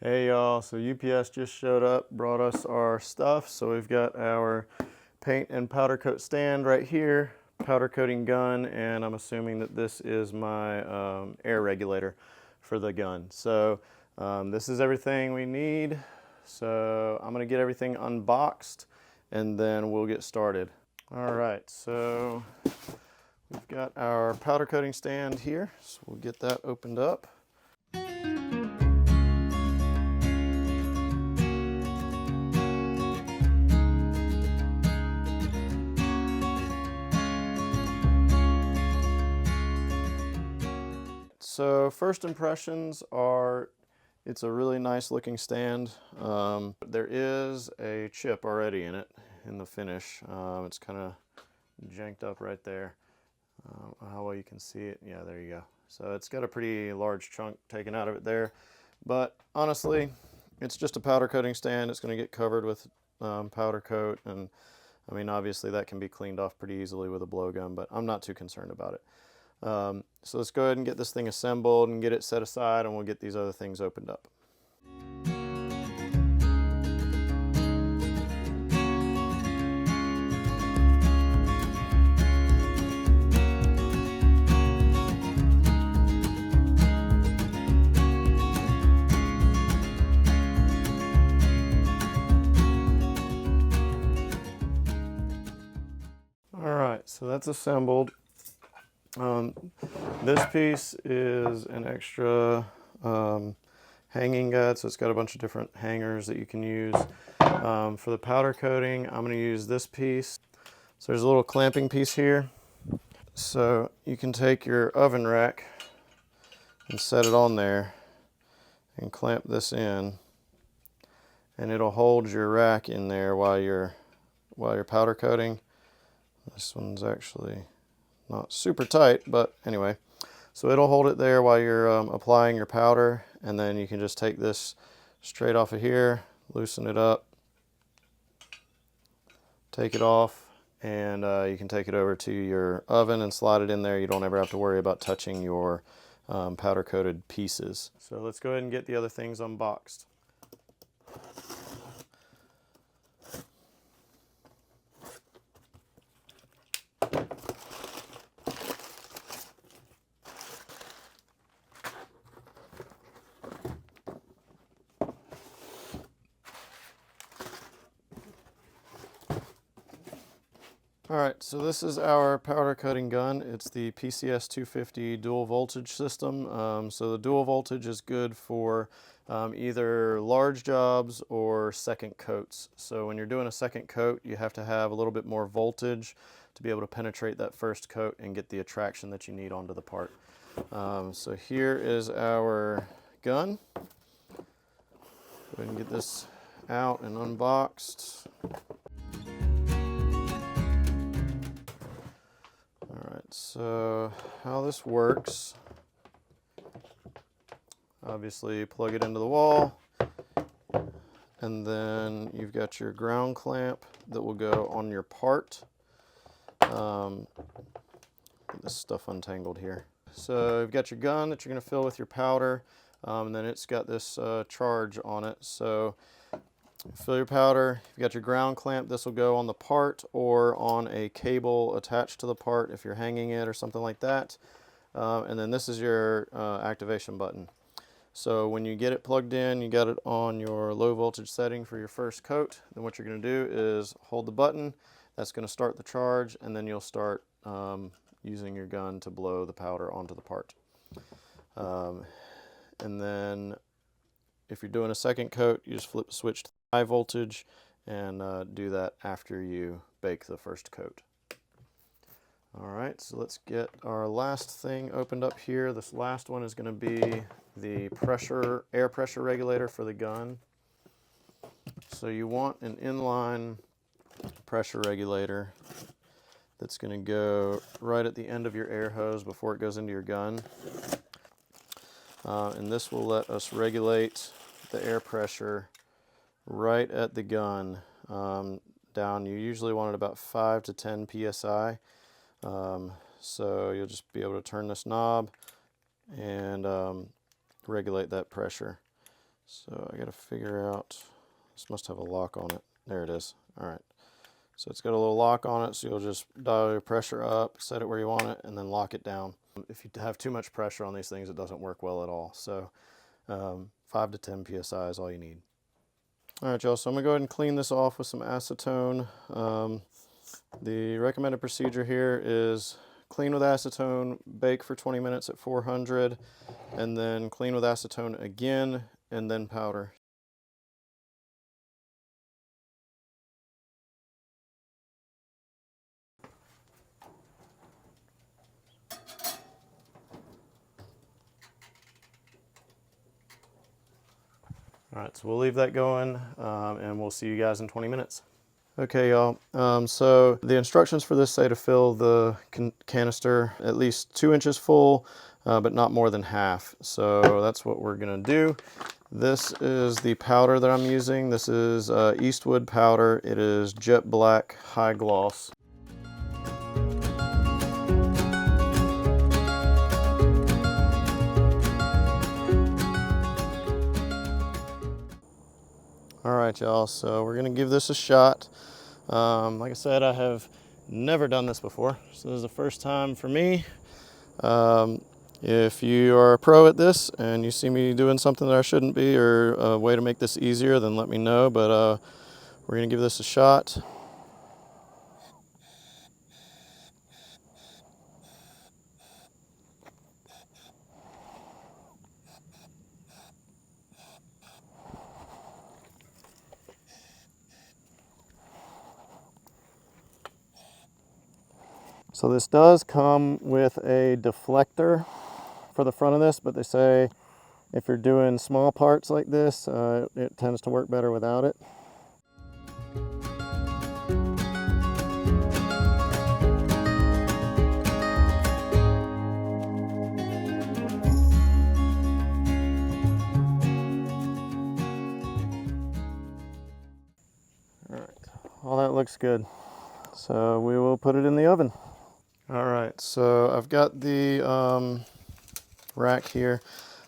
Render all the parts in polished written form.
Hey y'all, so UPS just showed up, brought us our stuff. So we've got our paint and powder coat stand right here, powder coating gun, and I'm assuming that this is my air regulator for the gun. So this is everything we need. So I'm gonna get everything unboxed and then we'll get started. All right, so we've got our powder coating stand here. So we'll get that opened up. So first impressions are, it's a really nice looking stand. There is a chip already in it in the finish. It's kind of janked up right there. How well you can see it. Yeah, there you go. So it's got a pretty large chunk taken out of it there. But honestly, it's just a powder coating stand. It's going to get covered with powder coat. And I mean, obviously that can be cleaned off pretty easily with a blowgun, but I'm not too concerned about it. So let's go ahead and get this thing assembled and get it set aside, and we'll get these other things opened up. All right, so that's assembled. This piece is an extra hanging guide, so it's got a bunch of different hangers that you can use. For the powder coating, I'm going to use this piece. So there's a little clamping piece here. So you can take your oven rack and set it on there and clamp this in, and it'll hold your rack in there while you're powder coating. This one's actually not super tight, but anyway. So it'll hold it there while you're applying your powder, and then you can just take this straight off of here, loosen it up, take it off, and you can take it over to your oven and slide it in there. You don't ever have to worry about touching your powder coated pieces. So let's go ahead and get the other things unboxed. Alright, so this is our powder coating gun. It's the PCS 250 dual voltage system. So the dual voltage is good for either large jobs or second coats. So when you're doing a second coat, you have to have a little bit more voltage to be able to penetrate that first coat and get the attraction that you need onto the part. So here is our gun. Go ahead and get this out and unboxed. So how this works, obviously plug it into the wall, and then you've got your ground clamp that will go on your part. Get this stuff untangled here. So you've got your gun that you're going to fill with your powder, and then it's got this charge on it. So fill your powder, you've got your ground clamp. This will go on the part or on a cable attached to the part if you're hanging it or something like that. And then this is your activation button. So when you get it plugged in, you got it on your low voltage setting for your first coat. Then what you're going to do is hold the button. That's going to start the charge, and then you'll start using your gun to blow the powder onto the part. And then if you're doing a second coat, you just flip the switch to high voltage and do that after you bake the first coat. Alright, so let's get our last thing opened up here. This last one is going to be the air pressure regulator for the gun. So you want an inline pressure regulator that's going to go right at the end of your air hose before it goes into your gun. And this will let us regulate the air pressure right at the gun down. You usually want it about 5 to 10 psi. So you'll just be able to turn this knob and regulate that pressure. So I got to figure out, this must have a lock on it. There it is. All right. So it's got a little lock on it, so you'll just dial your pressure up, set it where you want it, and then lock it down. If you have too much pressure on these things, it doesn't work well at all. So 5 to 10 psi is all you need. All right, y'all, so I'm gonna go ahead and clean this off with some acetone. The recommended procedure here is clean with acetone, bake for 20 minutes at 400, and then clean with acetone again, and then powder. All right, so we'll leave that going, and we'll see you guys in 20 minutes. Okay, y'all, so the instructions for this say to fill the canister at least 2 inches full, but not more than half. So that's what we're gonna do. This is the powder that I'm using. This is Eastwood powder. It is jet black, high gloss. All right, y'all, so we're gonna give this a shot. Like I said, I have never done this before, so this is the first time for me. If you are a pro at this and you see me doing something that I shouldn't be, or a way to make this easier, then let me know, but we're gonna give this a shot. So this does come with a deflector for the front of this, but they say if you're doing small parts like this, it tends to work better without it. All right, all that looks good. So we will put it in the oven. All right, so I've got the rack here.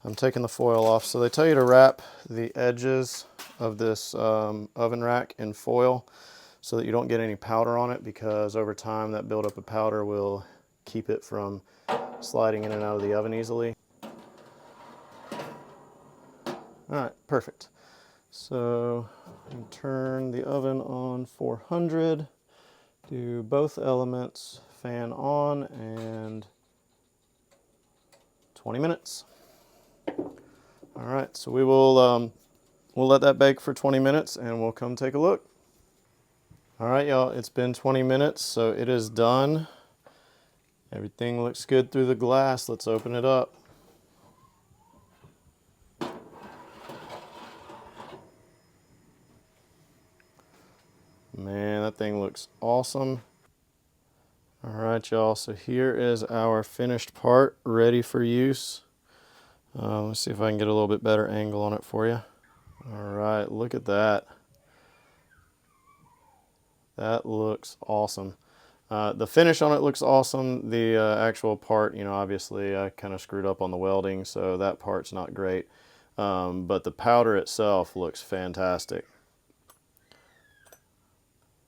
I'm taking the foil off. So they tell you to wrap the edges of this oven rack in foil so that you don't get any powder on it, because over time that buildup of powder will keep it from sliding in and out of the oven easily. All right, perfect. So turn the oven on 400, do both elements, fan on, and 20 minutes. All right, so we will we'll let that bake for 20 minutes and we'll come take a look. All right, y'all, it's been 20 minutes, so it is done. Everything looks good through the glass. Let's open it up. Man, that thing looks awesome. All right, y'all, so here is our finished part ready for use. Let's see if I can get a little bit better angle on it for you. All right, look at that. That looks awesome. The finish on it looks awesome. The actual part, you know, obviously I kind of screwed up on the welding, so that part's not great. But the powder itself looks fantastic.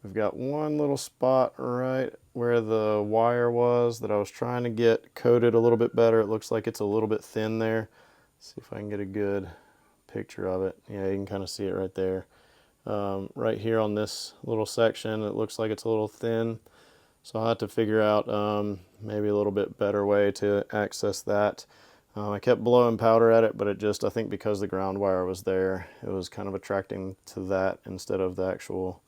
We've got one little spot right where the wire was that I was trying to get coated a little bit better. It looks like it's a little bit thin there. Let's see if I can get a good picture of it. Yeah, you can kind of see it right there. Right here on this little section, it looks like it's a little thin. So I'll have to figure out maybe a little bit better way to access that. I kept blowing powder at it, but it just, I think because the ground wire was there, it was kind of attracting to that instead of the actual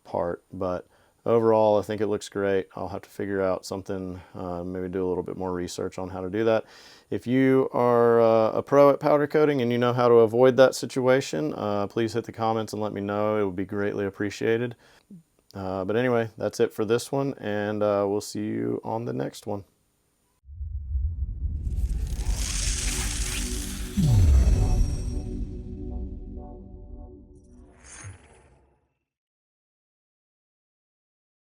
part. But overall, I think it looks great. I'll have to figure out something, maybe do a little bit more research on how to do that. If you are a pro at powder coating and you know how to avoid that situation, please hit the comments and let me know. It would be greatly appreciated. But anyway, that's it for this one, and we'll see you on the next one.